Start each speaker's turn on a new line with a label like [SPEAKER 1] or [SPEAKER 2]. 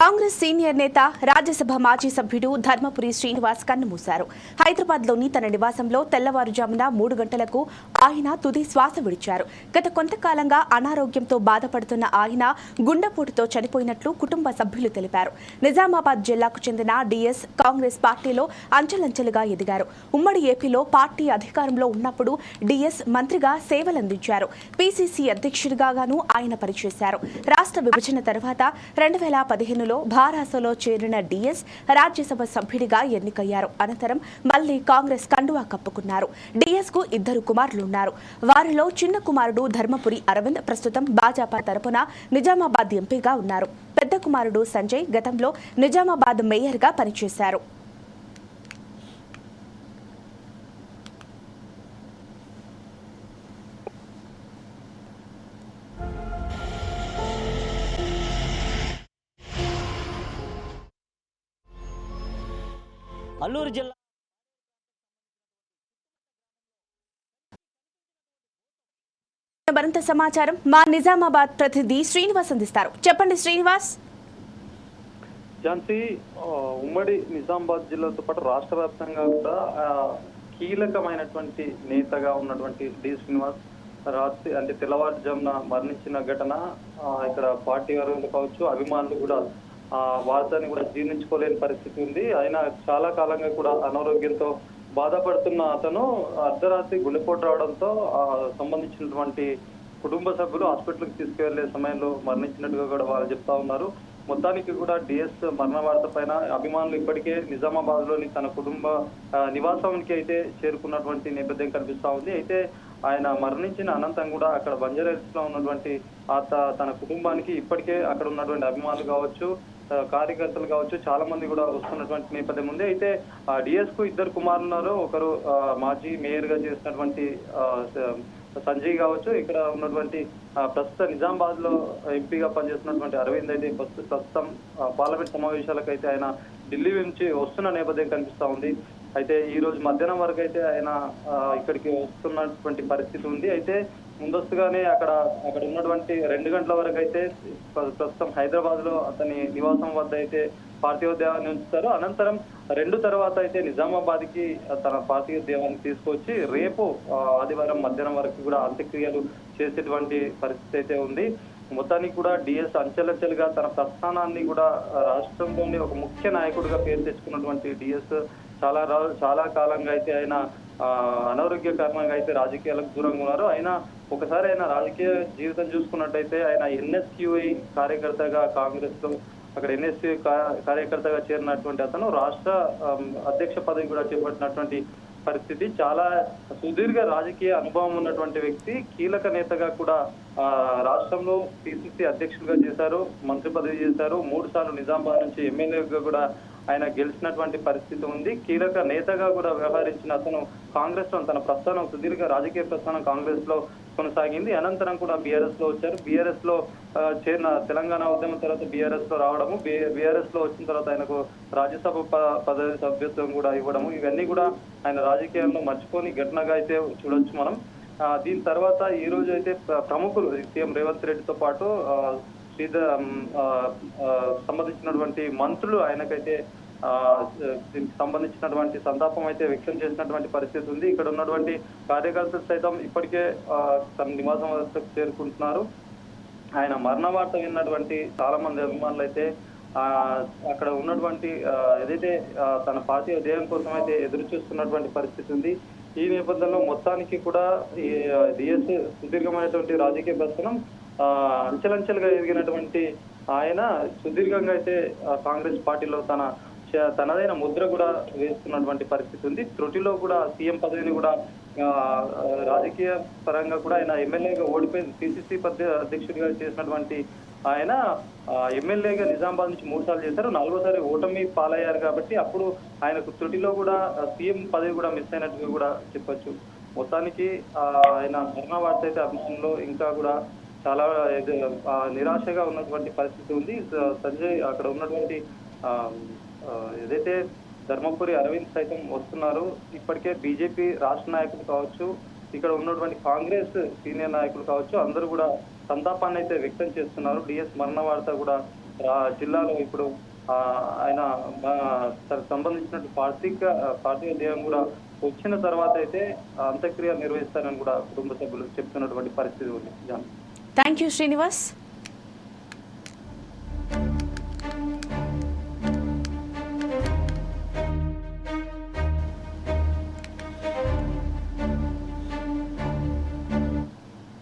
[SPEAKER 1] Congress senior నేత రాజ్యసభ మాజీ సభ్యుడు ధర్మపురి శ్రీనివాస్ కన్నుమూశారు. హైదరాబాద్లోని తన నివాసంలో తెల్లవారుజామున 3 గంటలకు ఆయన తుది శ్వాస విడిచారు. గత కొంతకాలంగా అనారోగ్యంతో బాధపడుతున్న ఆయన గుండెపోటుతో చనిపోయినట్లు కుటుంబ సభ్యులు తెలిపారు. నిజామాబాద్ జిల్లాకు చెందిన డిఎస్ కాంగ్రెస్ పార్టీలో అంచెలంచెలుగా ఎదిగారు. ఉమ్మడి ఏపీలో పార్టీ అధికారంలో ఉన్నప్పుడు డిఎస్ మంత్రిగా సేవలందించారు. పీసీసీ అధ్యక్షుడిగాను ఆయన పనిచేశారు. రాష్ట్ర విభజన తర్వాత 2015 భారాసలో చేరిన డిఎస్ రాజ్యసభ సభ్యుడిగా ఎన్నికయ్యారు. అనంతరం మళ్లీ కాంగ్రెస్ కండువా కప్పుకున్నారు. డిఎస్ కు 2 కుమారులున్నారు. వారిలో చిన్న కుమారుడు ధర్మపురి అరవింద్ ప్రస్తుతం భాజపా తరపున నిజామాబాద్ ఎంపీగా ఉన్నారు. పెద్ద కుమారుడు సంజయ్ గతంలో నిజామాబాద్ మేయర్గా పనిచేశారు.
[SPEAKER 2] అల్లూరు జిల్లా
[SPEAKER 1] మరింత సమాచారం మా నిజామాబాద్ ప్రతినిధి శ్రీనివాస్ అందిస్తారు. చెప్పండి శ్రీనివాస్.
[SPEAKER 3] ఝాన్సీ, ఉమ్మడి నిజామాబాద్ జిల్లాతో పాటు రాష్ట్ర వ్యాప్తంగా కూడా కీలకమైనటువంటి నేతగా ఉన్నటువంటి డి శ్రీనివాస్ రాత్రి అంటే తెల్లవారుజామున మరణించిన ఘటన ఇక్కడ పార్టీ వర్గంలో కావచ్చు, అభిమానులు కూడా వార్తని కూడా జీర్ణించుకోలేని పరిస్థితి ఉంది. ఆయన చాలా కాలంగా కూడా అనారోగ్యంతో బాధపడుతున్న అతను అర్ధరాత్రి గుండెపోటు రావడంతో సంబంధించినటువంటి కుటుంబ సభ్యులు హాస్పిటల్కి తీసుకువెళ్లే సమయంలో మరణించినట్టుగా కూడా వాళ్ళు చెప్తా ఉన్నారు. మొత్తానికి కూడా డిఎస్ మరణ వార్త పైన అభిమానులు ఇప్పటికే నిజామాబాద్ లోని తన కుటుంబ నివాసానికి అయితే చేరుకున్నటువంటి నేపథ్యం కనిపిస్తా ఉంది. అయితే ఆయన మరణించిన అనంతరం కూడా అక్కడ బంజారాహిల్స్ లో ఉన్నటువంటి తన కుటుంబానికి ఇప్పటికే అక్కడ ఉన్నటువంటి అభిమానులు కావచ్చు, కార్యకర్తలు కావచ్చు, చాలా మంది కూడా వస్తున్నటువంటి నేపథ్యం ఉంది. అయితే డిఎస్ కు 2 కుమారులు ఉన్నారు. ఒకరు మాజీ మేయర్ గా చేసినటువంటి సంజయ్ కావచ్చు, ఇక్కడ ఉన్నటువంటి ప్రస్తుత నిజామాబాద్ లో ఎంపీగా పనిచేస్తున్నటువంటి అరవింద్ అయితే ప్రస్తుతం పార్లమెంట్ సమావేశాలకు అయితే ఆయన ఢిల్లీ నుంచి వస్తున్న నేపథ్యం కనిపిస్తా ఉంది. అయితే ఈ రోజు మధ్యాహ్నం వరకు అయితే ఆయన ఇక్కడికి వస్తున్నటువంటి పరిస్థితి ఉంది. అయితే ముందస్తుగానే అక్కడ ఉన్నటువంటి 2 గంటల వరకు అయితే ప్రస్తుతం హైదరాబాద్ లో అతని నివాసం వద్ద అయితే పార్థివ దేవాన్ని ఉంచుతారు. అనంతరం 2 తర్వాత అయితే నిజామాబాద్ కి తన పార్థివ దేవాన్ని తీసుకొచ్చి రేపు ఆదివారం మధ్యాహ్నం వరకు కూడా అంత్యక్రియలు చేసేటువంటి పరిస్థితి అయితే ఉంది. మొత్తానికి కూడా డిఎస్ అంచెలంచెలుగా తన ప్రస్థానాన్ని కూడా రాష్ట్రంలోని ఒక ముఖ్య నాయకుడిగా పేరు తెచ్చుకున్నటువంటి డిఎస్ చాలా కాలంగా అయితే ఆయన అనారోగ్య కారణంగా అయితే రాజకీయాలకు దూరంగా ఉన్నారు. అయినా ఒకసారి ఆయన రాజకీయ జీవితం చూసుకున్నట్టయితే ఆయన ఎన్ఎస్యుఐ కార్యకర్తగా కాంగ్రెస్ లో అక్కడ ఎన్ఎస్యుఐ కార్యకర్తగా చేరినటువంటి అతను రాష్ట్ర అధ్యక్ష పదవి కూడా చేపట్టినటువంటి పరిస్థితి. చాలా సుదీర్ఘ రాజకీయ అనుభవం ఉన్నటువంటి వ్యక్తి, కీలక నేతగా కూడా రాష్ట్రంలో పిసిసి అధ్యక్షులుగా చేశారు, మంత్రి పదవి చేశారు. 3 సార్లు నిజామాబాద్ నుంచి ఎమ్మెల్యేగా కూడా ఆయన గెలిచినటువంటి పరిస్థితి ఉంది. కీలక నేతగా కూడా వ్యవహరించిన అతను కాంగ్రెస్ లో తన ప్రస్థానం, సుదీర్ఘ రాజకీయ ప్రస్థానం కాంగ్రెస్ లో కొనసాగింది. అనంతరం కూడా బీఆర్ఎస్ లో వచ్చారు. బీఆర్ఎస్ లో చేరిన తెలంగాణ ఉద్యమం తర్వాత బీఆర్ఎస్ లో రావడము, బీఆర్ఎస్ లో వచ్చిన తర్వాత ఆయనకు రాజ్యసభ పదవి సభ్యత్వం కూడా ఇవ్వడము, ఇవన్నీ కూడా ఆయన రాజకీయాల్లో మర్చిపోని ఘటనగా అయితే చూడొచ్చు మనం. దీని తర్వాత ఈ రోజు అయితే ప్రముఖులు సీఎం రేవంత్ రెడ్డితో పాటు సంబంధించినటువంటి మంత్రులు ఆయనకైతే దీనికి సంబంధించినటువంటి సంతాపం అయితే వ్యక్తం చేసినటువంటి పరిస్థితి ఉంది. ఇక్కడ ఉన్నటువంటి కార్యకర్తలు సైతం ఇప్పటికే తన నివాసం వద్దకు చేరుకుంటున్నారు. ఆయన మరణ వార్త విన్నటువంటి చాలా మంది అభిమానులు అయితే అక్కడ ఉన్నటువంటి ఏదైతే తన పార్టీ దేవం కోసం అయితే ఎదురు చూస్తున్నటువంటి పరిస్థితి ఉంది. ఈ నేపథ్యంలో మొత్తానికి కూడా ఈ డిఎస్ సుదీర్ఘమైనటువంటి రాజకీయ ప్రస్థానం, అంచెలంచెలుగా ఎదిగినటువంటి ఆయన సుదీర్ఘంగా అయితే కాంగ్రెస్ పార్టీలో తనదైన ముద్ర కూడా వేస్తున్నటువంటి పరిస్థితి ఉంది. త్రుటిలో కూడా సీఎం పదవిని కూడా రాజకీయ పరంగా కూడా ఆయన ఎమ్మెల్యేగా ఓడిపోయింది. పిసిసి అధ్యక్షుడిగా చేసినటువంటి ఆయన ఎమ్మెల్యేగా నిజామాబాద్ నుంచి 3 సార్లు చేశారు. 4వసారి ఓటమి పాలయ్యారు. కాబట్టి అప్పుడు ఆయనకు త్రుటిలో కూడా సీఎం పదవి కూడా మిస్ అయినట్టుగా కూడా చెప్పొచ్చు. మొత్తానికి ఆయన మరణ వార్త అయితే అభిమానుల్లో ఇంకా కూడా చాలా నిరాశగా ఉన్నటువంటి పరిస్థితి ఉంది. సంజయ్ అక్కడ ఉన్నటువంటి ఏదైతే ధర్మపురి అరవింద్ సైతం వస్తున్నారు. ఇప్పటికే బీజేపీ రాష్ట్ర నాయకులు కావచ్చు, ఇక్కడ ఉన్నటువంటి కాంగ్రెస్ సీనియర్ నాయకులు కావచ్చు, అందరూ కూడా సంతాపాన్ని అయితే వ్యక్తం చేస్తున్నారు. డిఎస్ మరణ వార్త కూడా జిల్లాలో ఇప్పుడు ఆయన సంబంధించినట్టు పార్థివ దేహం కూడా వచ్చిన తర్వాత అయితే అంత్యక్రియ నిర్వహిస్తారని కూడా కుటుంబ సభ్యులు చెప్తున్నటువంటి పరిస్థితి ఉంది.
[SPEAKER 1] Thank you Srinivas.